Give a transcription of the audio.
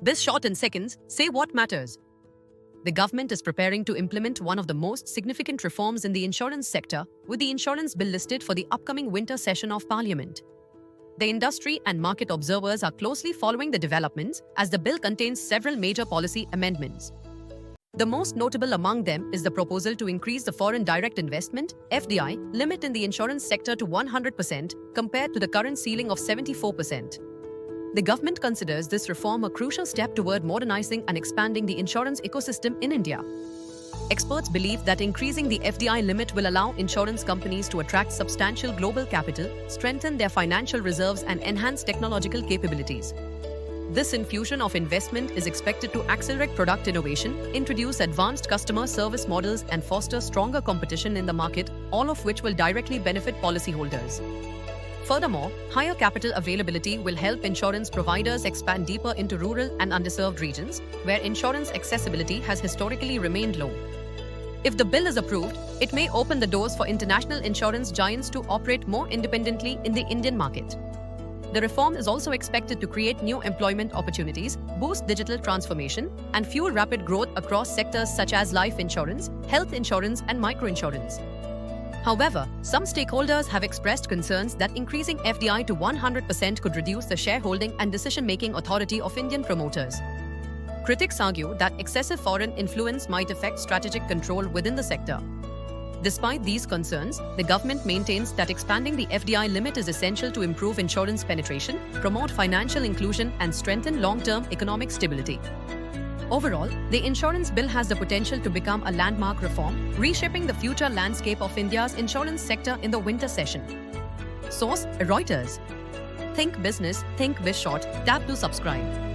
This short in seconds, say what matters. The government is preparing to implement one of the most significant reforms in the insurance sector, with the insurance bill listed for the upcoming winter session of Parliament. The industry and market observers are closely following the developments as the bill contains several major policy amendments. The most notable among them is the proposal to increase the foreign direct investment (FDI) limit in the insurance sector to 100% compared to the current ceiling of 74%. The government considers this reform a crucial step toward modernizing and expanding the insurance ecosystem in India. Experts believe that increasing the FDI limit will allow insurance companies to attract substantial global capital, strengthen their financial reserves, and enhance technological capabilities. This infusion of investment is expected to accelerate product innovation, introduce advanced customer service models, and foster stronger competition in the market, all of which will directly benefit policyholders. Furthermore, higher capital availability will help insurance providers expand deeper into rural and underserved regions, where insurance accessibility has historically remained low. If the bill is approved, it may open the doors for international insurance giants to operate more independently in the Indian market. The reform is also expected to create new employment opportunities, boost digital transformation, and fuel rapid growth across sectors such as life insurance, health insurance, and microinsurance. However, some stakeholders have expressed concerns that increasing FDI to 100% could reduce the shareholding and decision-making authority of Indian promoters. Critics argue that excessive foreign influence might affect strategic control within the sector. Despite these concerns, the government maintains that expanding the FDI limit is essential to improve insurance penetration, promote financial inclusion, and strengthen long-term economic stability. Overall, the insurance bill has the potential to become a landmark reform, reshaping the future landscape of India's insurance sector in the winter session. Source: Reuters. Think business, think BizShort. Tap to subscribe.